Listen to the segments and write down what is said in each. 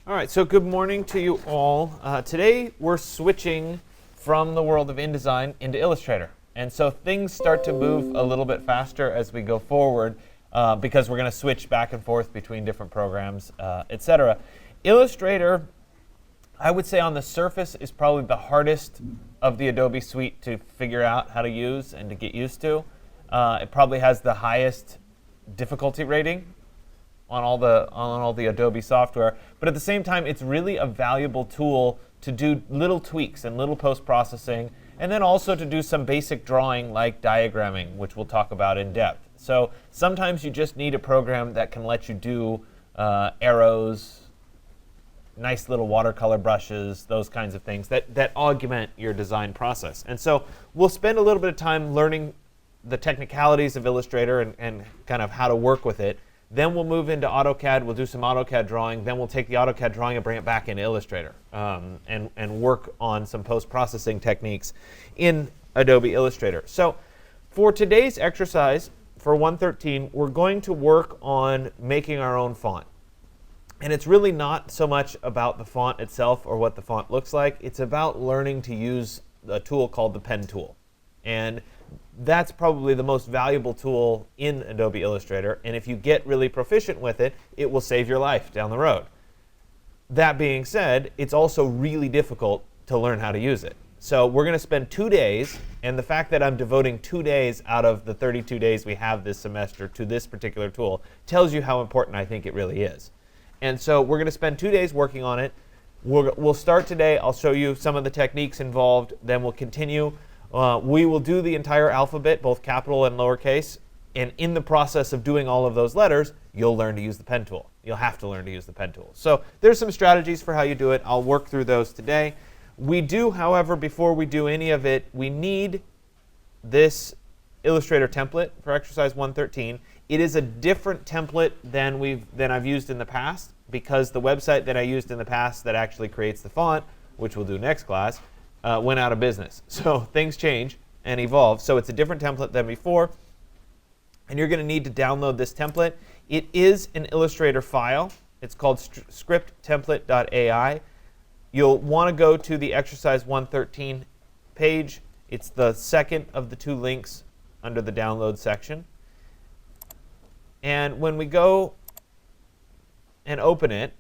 All right, so good morning to you all. Today we're switching from the world of InDesign into Illustrator. And so things start to move a little bit faster as we go forward because we're going to switch back and forth between different programs, etc. Illustrator, I would say on the surface, is probably the hardest of the Adobe suite to figure out how to use and to get used to. It probably has the highest difficulty rating on all the Adobe software, but at the same time, it's really a valuable tool to do little tweaks and little post-processing, and then also to do some basic drawing like diagramming, which we'll talk about in depth. So sometimes you just need a program that can let you do arrows, nice little watercolor brushes, those kinds of things that augment your design process. And so we'll spend a little bit of time learning the technicalities of Illustrator and kind of how to work with it. Then we'll move into AutoCAD. We'll do some AutoCAD drawing. Then we'll take the AutoCAD drawing and bring it back into Illustrator and work on some post-processing techniques in Adobe Illustrator. So for today's exercise, for 113, we're going to work on making our own font. And it's really not so much about the font itself or what the font looks like. It's about learning to use a tool called the pen tool. And that's probably the most valuable tool in Adobe Illustrator. And if you get really proficient with it, it will save your life down the road. That being said, it's also really difficult to learn how to use it. So we're going to spend 2 days, and the fact that I'm devoting 2 days out of the 32 days we have this semester to this particular tool tells you how important I think it really is. And so we're going to spend 2 days working on it. We'll start today. I'll show you some of the techniques involved. Then we'll continue. We will do the entire alphabet, both capital and lowercase. And in the process of doing all of those letters, you'll learn to use the pen tool. You'll have to learn to use the pen tool. So there's some strategies for how you do it. I'll work through those today. We do, however, before we do any of it, we need this Illustrator template for exercise 113. It is a different template than I've used in the past, because the website that I used in the past that actually creates the font, which we'll do next class, went out of business. So things change and evolve. So it's a different template than before. And you're going to need to download this template. It is an Illustrator file. It's called scripttemplate.ai. You'll want to go to the exercise 113 page. It's the second of the 2 links under the download section. And when we go and open it,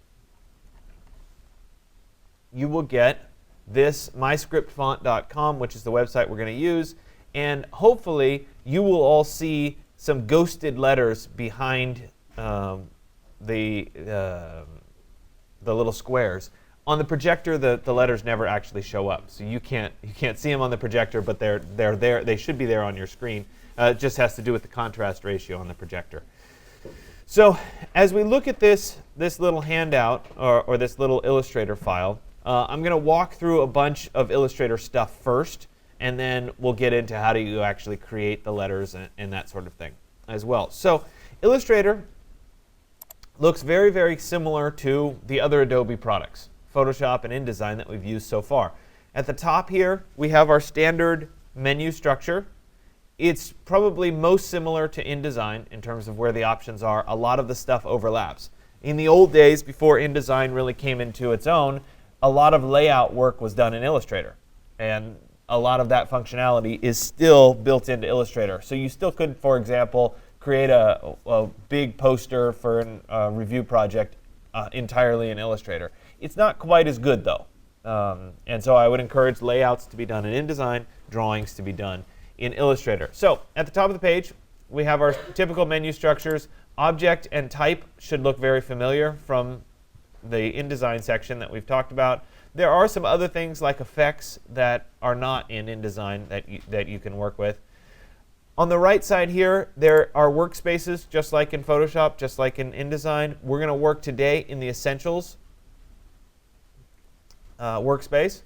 you will get this myscriptfont.com, which is the website we're going to use. And hopefully, you will all see some ghosted letters behind the little squares. On the projector, the letters never actually show up, so you can't see them on the projector, but they're there. They should be there on your screen. It just has to do with the contrast ratio on the projector. So as we look at this little handout or this little Illustrator file, I'm going to walk through a bunch of Illustrator stuff first, and then we'll get into how do you actually create the letters and that sort of thing as well. So Illustrator looks very, very similar to the other Adobe products, Photoshop and InDesign, that we've used so far. At the top here, we have our standard menu structure. It's probably most similar to InDesign in terms of where the options are. A lot of the stuff overlaps. In the old days, before InDesign really came into its own, a lot of layout work was done in Illustrator. And a lot of that functionality is still built into Illustrator. So you still could, for example, create a big poster for a review project entirely in Illustrator. It's not quite as good, though. And so I would encourage layouts to be done in InDesign, drawings to be done in Illustrator. So at the top of the page, we have our typical menu structures. Object and type should look very familiar from the InDesign section that we've talked about. There are some other things like effects that are not in InDesign that you can work with. On the right side here, there are workspaces, just like in Photoshop, just like in InDesign. We're going to work today in the Essentials workspace.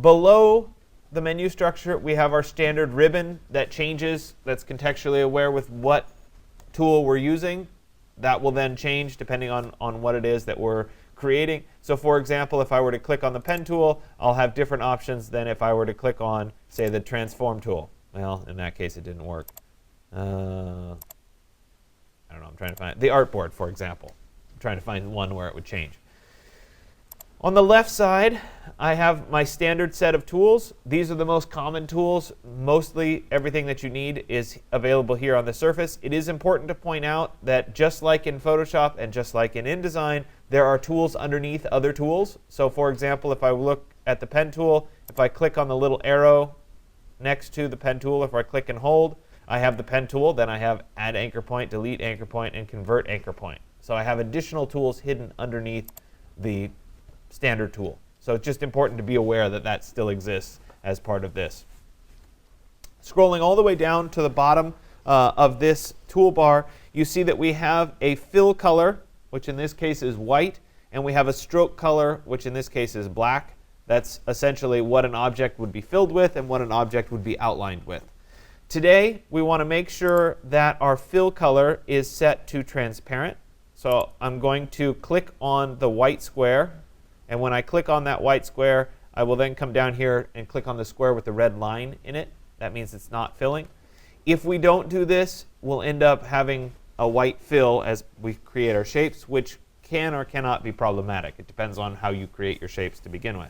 Below the menu structure, we have our standard ribbon that changes, that's contextually aware with what tool we're using. That will then change depending on what it is that we're creating. So for example, if I were to click on the pen tool, I'll have different options than if I were to click on, say, the transform tool. Well, in that case, it didn't work. I don't know, I'm trying to find the artboard, for example. I'm trying to find one where it would change. On the left side, I have my standard set of tools. These are the most common tools. Mostly everything that you need is available here on the surface. It is important to point out that just like in Photoshop and just like in InDesign, there are tools underneath other tools. So for example, if I look at the pen tool, if I click on the little arrow next to the pen tool, if I click and hold, I have the pen tool. Then I have add anchor point, delete anchor point, and convert anchor point. So I have additional tools hidden underneath the standard tool. So it's just important to be aware that that still exists as part of this. Scrolling all the way down to the bottom of this toolbar, you see that we have a fill color, which in this case is white, and we have a stroke color, which in this case is black. That's essentially what an object would be filled with and what an object would be outlined with. Today, we want to make sure that our fill color is set to transparent. So I'm going to click on the white square. And when I click on that white square, I will then come down here and click on the square with the red line in it. That means it's not filling. If we don't do this, we'll end up having a white fill as we create our shapes, which can or cannot be problematic. It depends on how you create your shapes to begin with.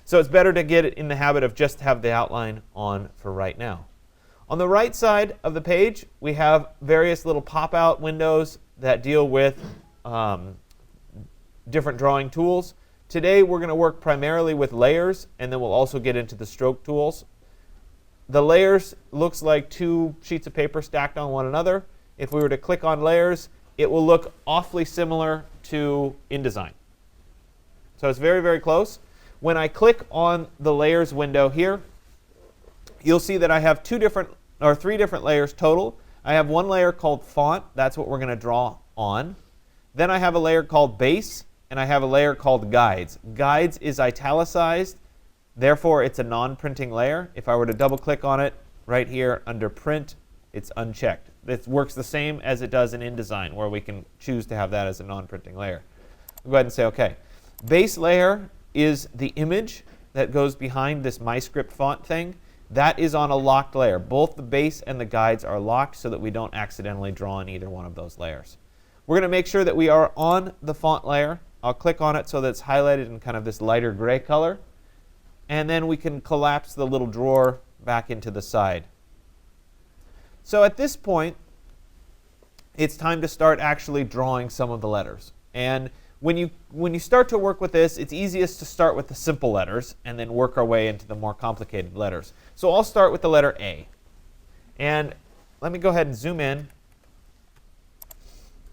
So it's better to get it in the habit of just have the outline on for right now. On the right side of the page, we have various little pop-out windows that deal with different drawing tools. Today we're going to work primarily with layers, and then we'll also get into the stroke tools. The layers looks like two sheets of paper stacked on one another. If we were to click on layers, it will look awfully similar to InDesign. So it's very, very close. When I click on the layers window here, you'll see that I have three different layers total. I have one layer called font. That's what we're going to draw on. Then I have a layer called base. And I have a layer called guides. Guides is italicized, therefore it's a non-printing layer. If I were to double click on it right here under print, it's unchecked. It works the same as it does in InDesign, where we can choose to have that as a non-printing layer. I'll go ahead and say OK. Base layer is the image that goes behind this MyScript font thing. That is on a locked layer. Both the base and the guides are locked so that we don't accidentally draw on either one of those layers. We're going to make sure that we are on the font layer. I'll click on it so that it's highlighted in kind of this lighter gray color. And then we can collapse the little drawer back into the side. So at this point, it's time to start actually drawing some of the letters. And when you start to work with this, it's easiest to start with the simple letters and then work our way into the more complicated letters. So I'll start with the letter A. And let me go ahead and zoom in.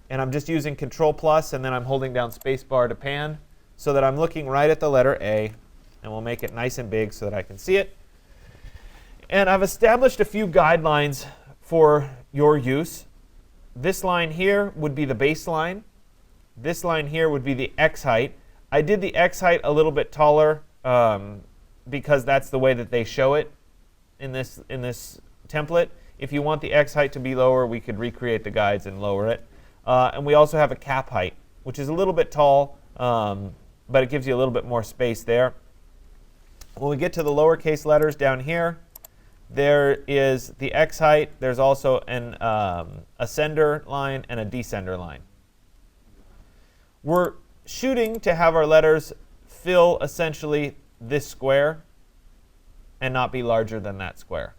And I'm just using Control plus, and then I'm holding down spacebar to pan so that I'm looking right at the letter A. And we'll make it nice and big so that I can see it. And I've established a few guidelines for your use. This line here would be the baseline. This line here would be the X height. I did the X height a little bit taller because that's the way that they show it in this template. If you want the X height to be lower, we could recreate the guides and lower it. And we also have a cap height, which is a little bit tall, but it gives you a little bit more space there. When we get to the lowercase letters down here, there is the X height. There's also an ascender line and a descender line. We're shooting to have our letters fill essentially this square and not be larger than that square.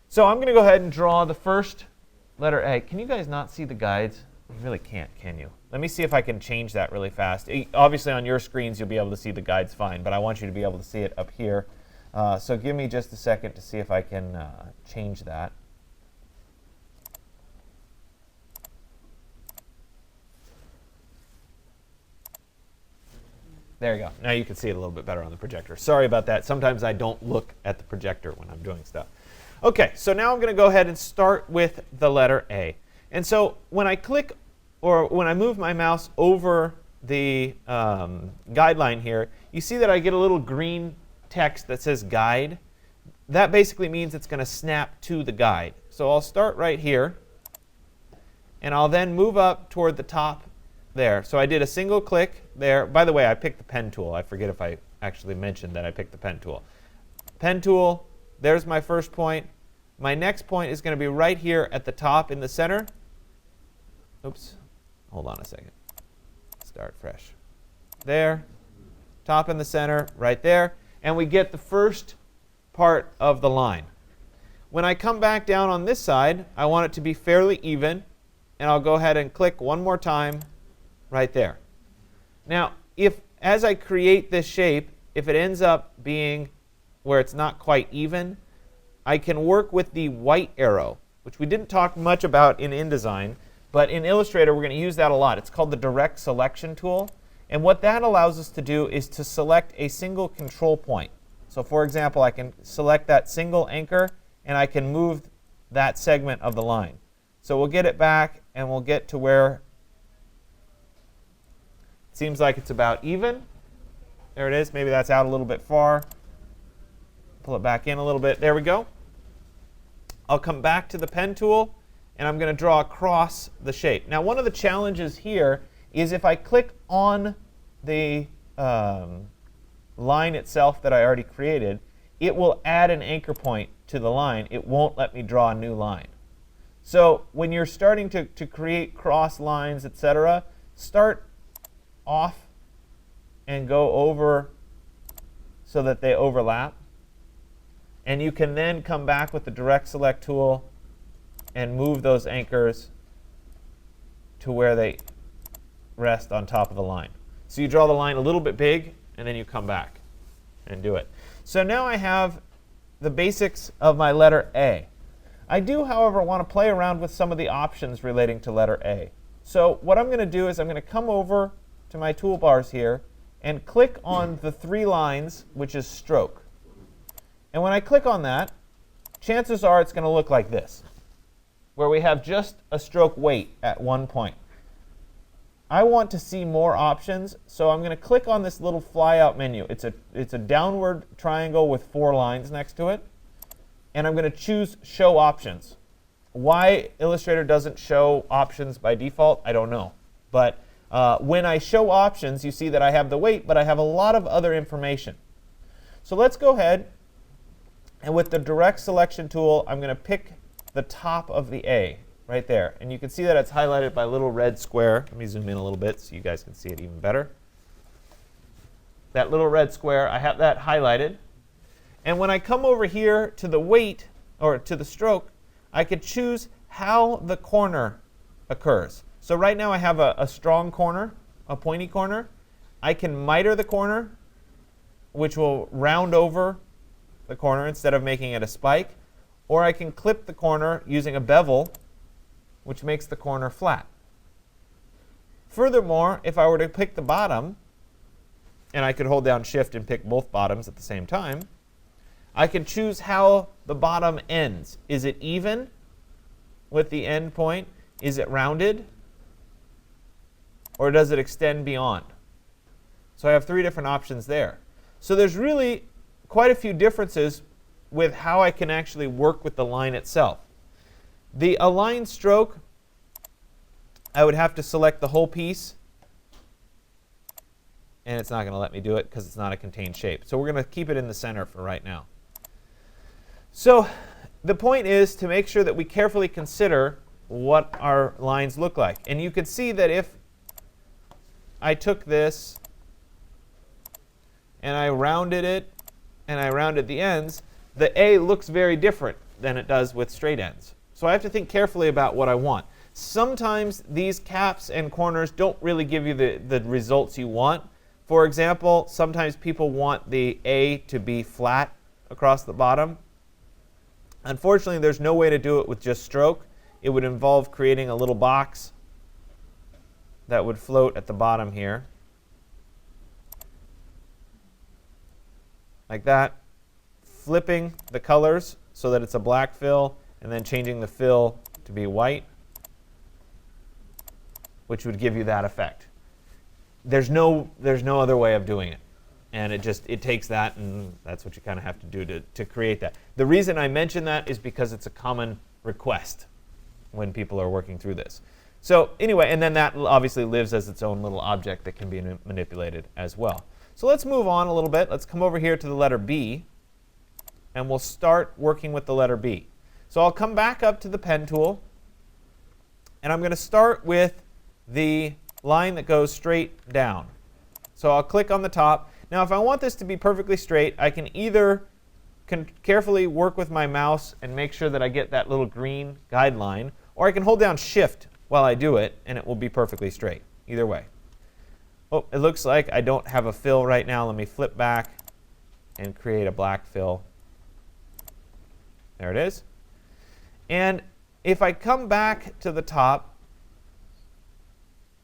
So I'm going to go ahead and draw the first letter A. Can you guys not see the guides? You really can't, can you? Let me see if I can change that really fast. Obviously on your screens you'll be able to see the guides fine, but I want you to be able to see it up here. So give me just a second to see if I can change that. There you go. Now you can see it a little bit better on the projector. Sorry about that. Sometimes I don't look at the projector when I'm doing stuff. OK, so now I'm going to go ahead and start with the letter A. And so when I click or when I move my mouse over the guideline here, you see that I get a little green text that says guide. That basically means it's going to snap to the guide. So I'll start right here, and I'll then move up toward the top there. So I did a single click there. By the way, I picked the pen tool. I forget if I actually mentioned that I picked the pen tool. Pen tool, there's my first point. My next point is going to be right here at the top in the center. Oops, hold on a second. Start fresh. There. top in the center, right there, and we get the first part of the line. When I come back down on this side, I want it to be fairly even, and I'll go ahead and click one more time right there. Now, if as I create this shape, if it ends up being where it's not quite even, I can work with the white arrow, which we didn't talk much about in InDesign, but in Illustrator we're going to use that a lot. It's called the direct selection tool, and what that allows us to do is to select a single control point. So for example, I can select that single anchor, and I can move that segment of the line. So we'll get it back, and we'll get to where it seems like it's about even. There it is. Maybe that's out a little bit far. Pull it back in a little bit. There we go. I'll come back to the pen tool, and I'm going to draw across the shape. Now, one of the challenges here is if I click on the line itself that I already created, it will add an anchor point to the line. It won't let me draw a new line. So when you're starting to create cross lines, etc., start off and go over so that they overlap. And you can then come back with the direct select tool and move those anchors to where they rest on top of the line. So you draw the line a little bit big, and then you come back and do it. So now I have the basics of my letter A. I do, however, want to play around with some of the options relating to letter A. So what I'm going to do is I'm going to come over to my toolbars here and click on the 3 lines, which is stroke. And when I click on that, chances are it's going to look like this, where we have just a stroke weight at one point. I want to see more options, so I'm going to click on this little flyout menu. It's a downward triangle with 4 lines next to it. And I'm going to choose Show Options. Why Illustrator doesn't show options by default, I don't know. But when I show options, you see that I have the weight, but I have a lot of other information. So let's go ahead, and with the direct selection tool, I'm going to pick the top of the A right there. And you can see that it's highlighted by a little red square. Let me zoom in a little bit so you guys can see it even better. That little red square, I have that highlighted. And when I come over here to the weight, or to the stroke, I could choose how the corner occurs. So right now I have a strong corner, a pointy corner. I can miter the corner, which will round over the corner instead of making it a spike. Or I can clip the corner using a bevel, which makes the corner flat. Furthermore, if I were to pick the bottom, and I could hold down Shift and pick both bottoms at the same time, I can choose how the bottom ends. Is it even with the end point? Is it rounded? Or does it extend beyond? So I have 3 different options there. So there's really quite a few differences with how I can actually work with the line itself. The align stroke, I would have to select the whole piece, and it's not going to let me do it because it's not a contained shape. So we're going to keep it in the center for right now. So the point is to make sure that we carefully consider what our lines look like. And you can see that if I took this and I rounded it and I rounded the ends, the A looks very different than it does with straight ends. So I have to think carefully about what I want. Sometimes these caps and corners don't really give you the results you want. For example, sometimes people want the A to be flat across the bottom. Unfortunately, there's no way to do it with just stroke. It would involve creating a little box that would float at the bottom here, like that, flipping the colors so that it's a black fill, and then changing the fill to be white, which would give you that effect. There's no other way of doing it. And it takes that, and that's what you kind of have to do to create that. The reason I mention that is because it's a common request when people are working through this. So anyway, and then that obviously lives as its own little object that can be manipulated as well. So let's move on a little bit. Let's come over here to the letter B, and we'll start working with the letter B. So I'll come back up to the pen tool, and I'm going to start with the line that goes straight down. So I'll click on the top. Now if I want this to be perfectly straight, I can either carefully work with my mouse and make sure that I get that little green guideline, or I can hold down Shift while I do it, and it will be perfectly straight. Either way. Oh, it looks like I don't have a fill right now. Let me flip back and create a black fill. There it is. And if I come back to the top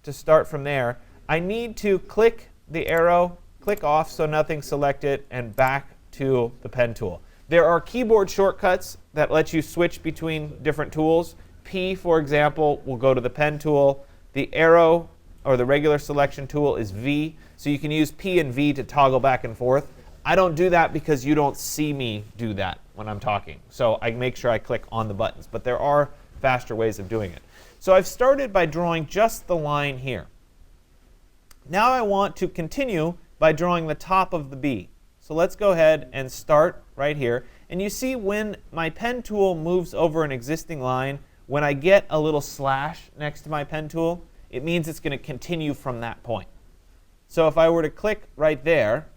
to start from there, I need to click the arrow, click off so nothing's selected, and back to the pen tool. There are keyboard shortcuts that let you switch between different tools. P, for example, will go to the pen tool. The arrow or the regular selection tool is V, so you can use P and V to toggle back and forth. I don't do that because you don't see me do that when I'm talking. So I make sure I click on the buttons, but there are faster ways of doing it. So I've started by drawing just the line here. Now I want to continue by drawing the top of the B. So let's go ahead and start right here. And you see when my pen tool moves over an existing line, when I get a little slash next to my pen tool, it means it's going to continue from that point. So if I were to click right there,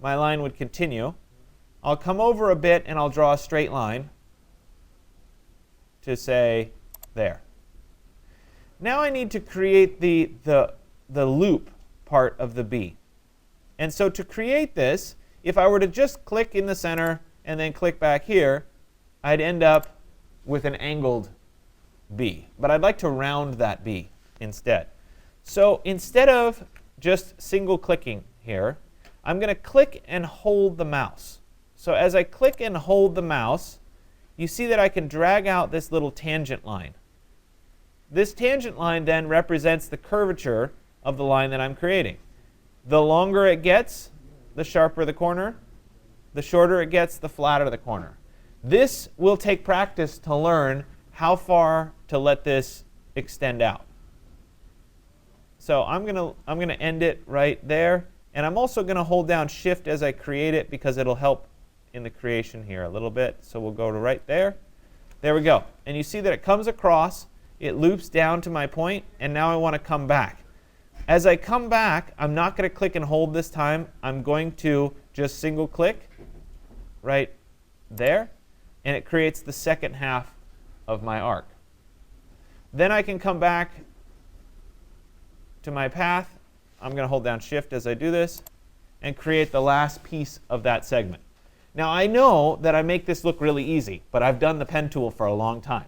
my line would continue. I'll come over a bit and I'll draw a straight line to say there. Now I need to create the loop part of the B. And so to create this, if I were to just click in the center and then click back here, I'd end up with an angled B. But I'd like to round that B instead. So instead of just single clicking here, I'm going to click and hold the mouse. So as I click and hold the mouse, you see that I can drag out this little tangent line. This tangent line then represents the curvature of the line that I'm creating. The longer it gets, the sharper the corner. The shorter it gets, the flatter the corner. This will take practice to learn how far to let this extend out. So I'm going to end it right there. And I'm also going to hold down Shift as I create it because it'll help in the creation here a little bit. So we'll go to right there. There we go. And you see that it comes across, it loops down to my point, and now I want to come back. As I come back, I'm not going to click and hold this time. I'm going to just single click right there, and it creates the second half of my arc. Then I can come back to my path. I'm going to hold down Shift as I do this and create the last piece of that segment. Now I know that I make this look really easy, but I've done the pen tool for a long time.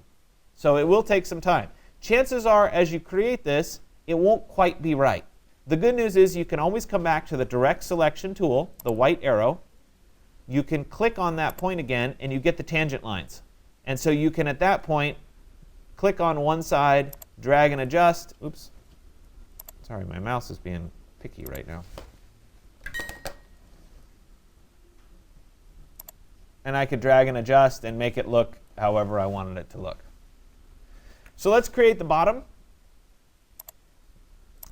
So it will take some time. Chances are, as you create this, it won't quite be right. The good news is you can always come back to the direct selection tool, the white arrow. You can click on that point again, and you get the tangent lines. And so you can, at that point, click on one side, drag and adjust. Oops. Sorry, my mouse is being picky right now. And I could drag and adjust and make it look however I wanted it to look. So let's create the bottom.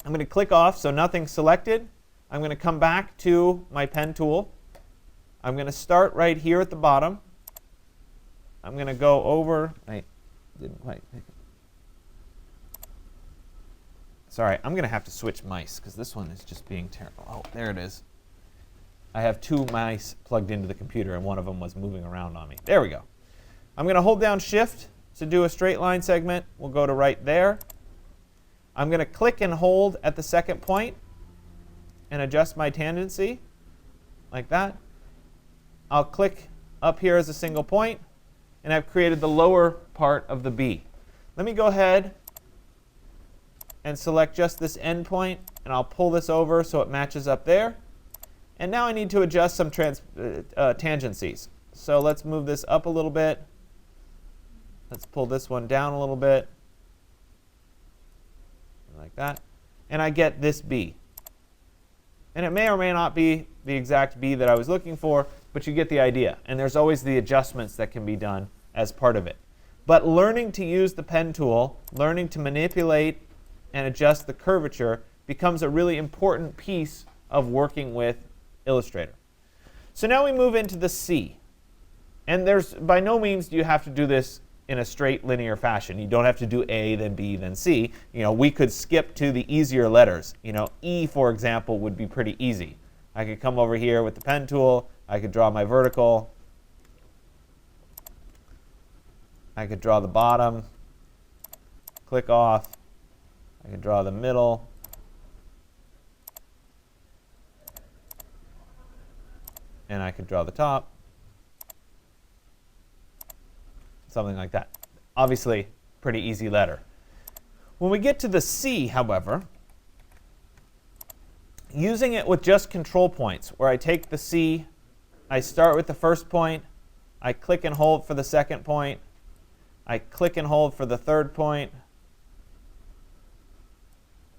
I'm going to click off so nothing's selected. I'm going to come back to my pen tool. I'm going to start right here at the bottom. I'm going to go over. I didn't quite pick it. Sorry, I'm going to have to switch mice because this one is just being terrible. Oh, there it is. I have two mice plugged into the computer, and one of them was moving around on me. There we go. I'm going to hold down Shift to do a straight line segment. We'll go to right there. I'm going to click and hold at the second point and adjust my tangency like that. I'll click up here as a single point, and I've created the lower part of the B. Let me go ahead and select just this end point, and I'll pull this over so it matches up there. And now I need to adjust some tangencies. So let's move this up a little bit. Let's pull this one down a little bit, like that. And I get this B. And it may or may not be the exact B that I was looking for, but you get the idea. And there's always the adjustments that can be done as part of it. But learning to use the pen tool, learning to manipulate and adjust the curvature becomes a really important piece of working with Illustrator. So now we move into the C. And there's by no means do you have to do this in a straight linear fashion. You don't have to do A, then B, then C. You know, we could skip to the easier letters. You know, E, for example, would be pretty easy. I could come over here with the pen tool. I could draw my vertical. I could draw the bottom, click off. I could draw the middle. And I could draw the top. Something like that. Obviously, pretty easy letter. When we get to the C, however, using it with just control points, where I take the C, I start with the first point, I click and hold for the second point, I click and hold for the third point,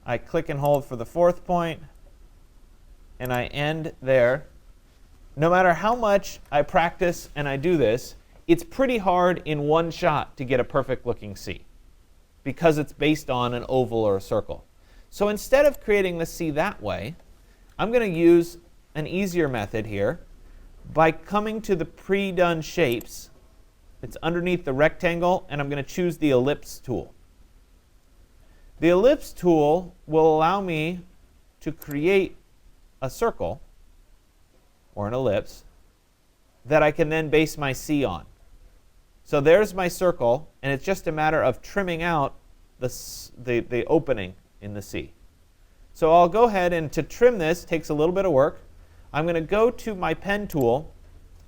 I click and hold for the fourth point, and I end there. No matter how much I practice and I do this, it's pretty hard in one shot to get a perfect looking C because it's based on an oval or a circle. So instead of creating the C that way, I'm going to use an easier method here by coming to the pre-done shapes. It's underneath the rectangle, and I'm going to choose the ellipse tool. The ellipse tool will allow me to create a circle or an ellipse that I can then base my C on. So there's my circle, and it's just a matter of trimming out the opening in the C. So I'll go ahead, and to trim this takes a little bit of work. I'm going to go to my pen tool,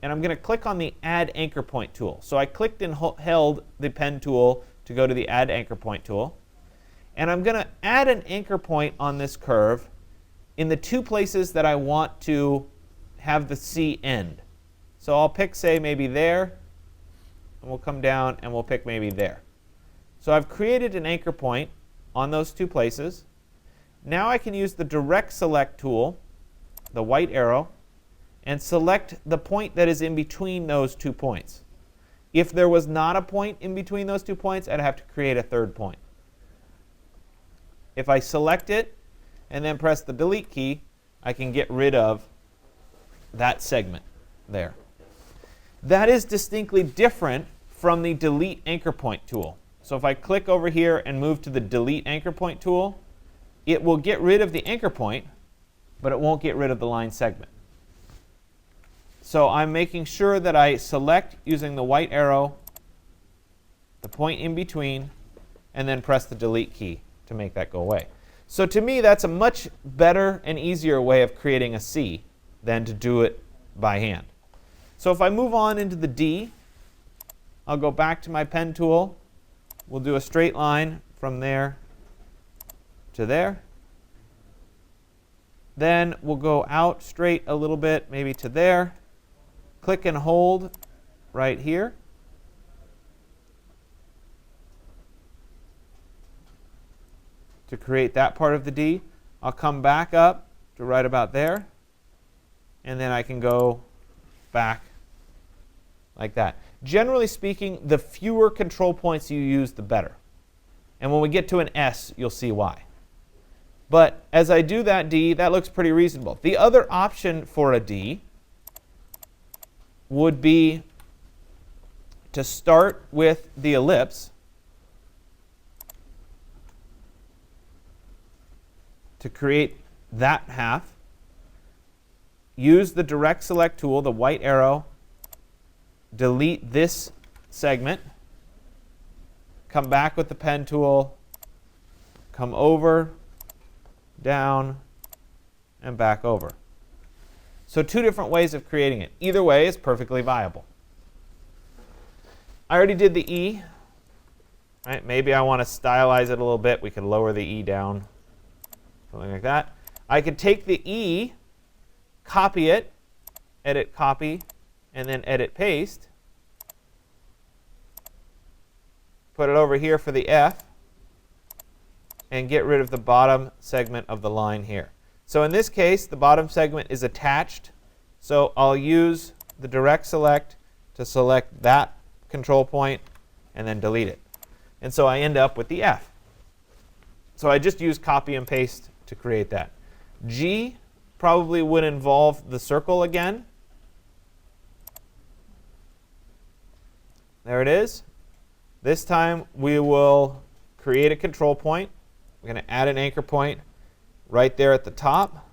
and I'm going to click on the Add Anchor Point tool. So I clicked and held the pen tool to go to the Add Anchor Point tool. And I'm going to add an anchor point on this curve in the two places that I want to have the C end. So I'll pick, say, maybe there, and we'll come down and we'll pick maybe there. So I've created an anchor point on those two places. Now I can use the Direct Select tool, the white arrow, and select the point that is in between those 2 points. If there was not a point in between those 2 points, I'd have to create a third point. If I select it and then press the Delete key, I can get rid of that segment there. That is distinctly different from the Delete Anchor Point tool. So if I click over here and move to the Delete Anchor Point tool, it will get rid of the anchor point, but it won't get rid of the line segment. So I'm making sure that I select using the white arrow, the point in between, and then press the Delete key to make that go away. So to me, that's a much better and easier way of creating a C than to do it by hand. So if I move on into the D, I'll go back to my pen tool. We'll do a straight line from there to there. Then we'll go out straight a little bit, maybe to there. Click and hold right here. To create that part of the D. I'll come back up to right about there. And then I can go back like that. Generally speaking, the fewer control points you use, the better. And when we get to an S, you'll see why. But as I do that D, that looks pretty reasonable. The other option for a D would be to start with the ellipse, to create that half. Use the Direct Select tool, the white arrow, delete this segment, come back with the pen tool, come over, down, and back over. So two different ways of creating it. Either way is perfectly viable. I already did the E. Right? Maybe I want to stylize it a little bit. We could lower the E down, something like that. I could take the E, copy it, edit copy, and then edit paste. Put it over here for the F, and get rid of the bottom segment of the line here. So in this case, the bottom segment is attached. So I'll use the Direct Select to select that control point and then delete it. And so I end up with the F. So I just use copy and paste to create that. G probably would involve the circle again. There it is. This time we will create a control point. We're going to add an anchor point right there at the top.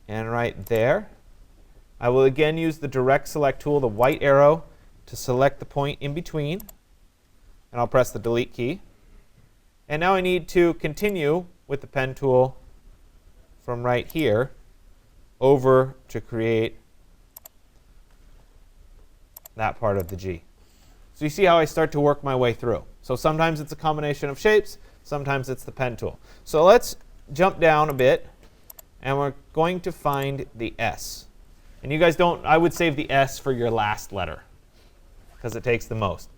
and right there. I will again use the direct select tool, the white arrow, to select the point in between. And I'll press the delete key. And now I need to continue with the pen tool from right here over to create that part of the G. So you see how I start to work my way through. So sometimes it's a combination of shapes, sometimes it's the pen tool. So let's jump down a bit, and we're going to find the S. And you guys don't, I would save the S for your last letter, because it takes the most.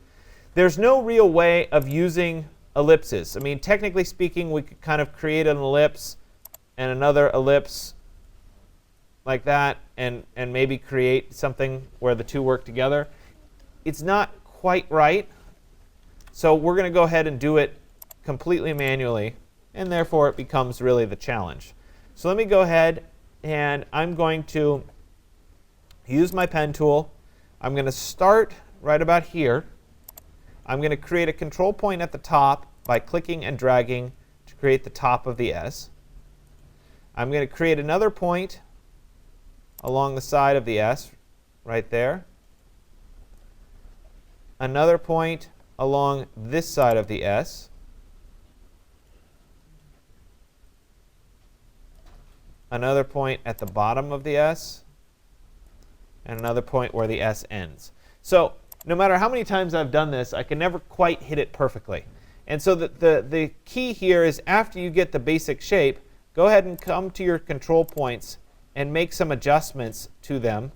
There's no real way of using ellipses. I mean, technically speaking, we could kind of create an ellipse and another ellipse like that, and maybe create something where the two work together. It's not quite right. So we're going to go ahead and do it completely manually, and therefore it becomes really the challenge. So let me go ahead, and I'm going to use my pen tool. I'm going to start right about here. I'm going to create a control point at the top by clicking and dragging to create the top of the S. I'm going to create another point along the side of the S right there. Another point along this side of the S. Another point at the bottom of the S. And another point where the S ends. So no matter how many times I've done this, I can never quite hit it perfectly. And so the key here is, after you get the basic shape, go ahead and come to your control points and make some adjustments to them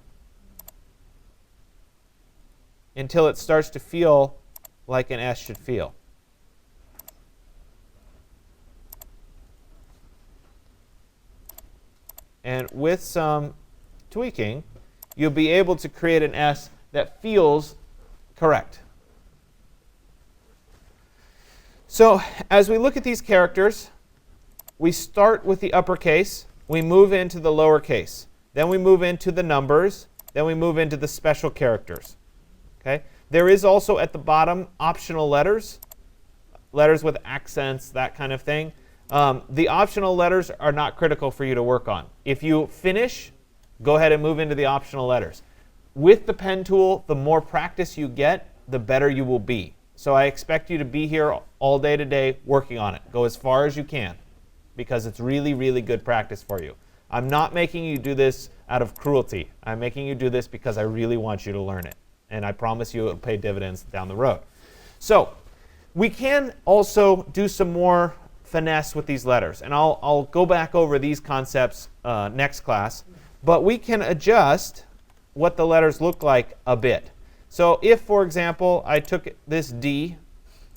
until it starts to feel like an S should feel. And with some tweaking, you'll be able to create an S that feels correct. So as we look at these characters, we start with the uppercase, we move into the lowercase, then we move into the numbers, then we move into the special characters. Okay? There is also at the bottom optional letters, letters with accents, that kind of thing. The optional letters are not critical for you to work on. If you finish, go ahead and move into the optional letters. With the pen tool, the more practice you get, the better you will be. So I expect you to be here all day today working on it. Go as far as you can, because it's really, really good practice for you. I'm not making you do this out of cruelty. I'm making you do this because I really want you to learn it. And I promise you it will pay dividends down the road. So we can also do some more finesse with these letters. And I'll go back over these concepts next class. But we can adjust what the letters look like a bit. So if, for example, I took this D,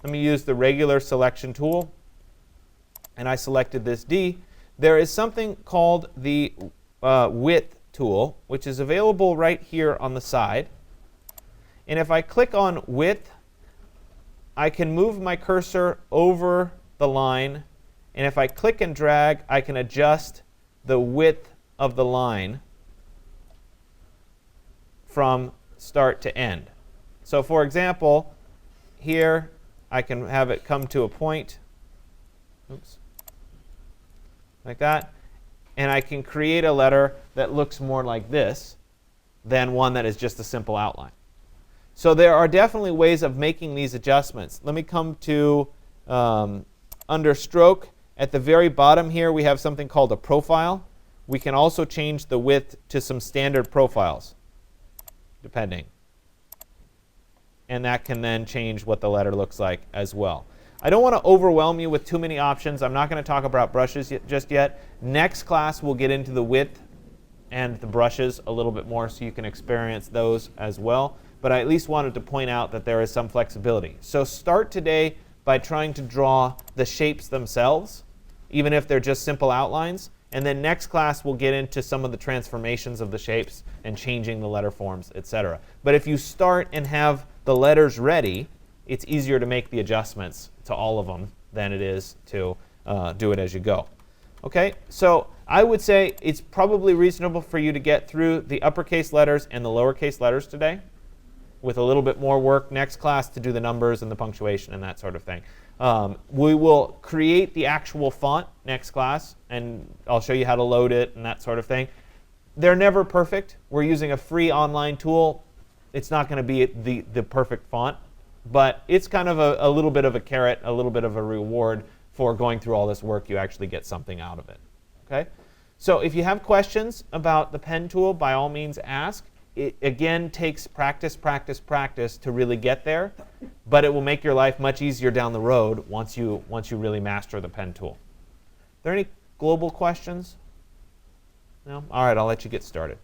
let me use the regular selection tool, and I selected this D, there is something called the width tool, which is available right here on the side. And if I click on width, I can move my cursor over the line. And if I click and drag, I can adjust the width of the line from start to end. So for example, here I can have it come to a point, oops, like that, and I can create a letter that looks more like this than one that is just a simple outline. So there are definitely ways of making these adjustments. Let me come to under stroke. At the very bottom here, we have something called a profile. We can also change the width to some standard profiles, depending. And that can then change what the letter looks like as well. I don't want to overwhelm you with too many options. I'm not going to talk about brushes just yet. Next class, we'll get into the width and the brushes a little bit more so you can experience those as well. But I at least wanted to point out that there is some flexibility. So start today by trying to draw the shapes themselves, even if they're just simple outlines. And then next class, we'll get into some of the transformations of the shapes and changing the letter forms, etc. But if you start and have the letters ready, it's easier to make the adjustments to all of them than it is to do it as you go. Okay, so I would say it's probably reasonable for you to get through the uppercase letters and the lowercase letters today, with a little bit more work next class to do the numbers and the punctuation and that sort of thing. We will create the actual font next class, and I'll show you how to load it and that sort of thing. They're never perfect. We're using a free online tool. It's not going to be the perfect font, but it's kind of a little bit of a carrot, a little bit of a reward for going through all this work. You actually get something out of it. Okay? So if you have questions about the pen tool, by all means ask. It, again, takes practice, practice, practice to really get there, but it will make your life much easier down the road once you really master the pen tool. Are there any global questions? No? All right, I'll let you get started.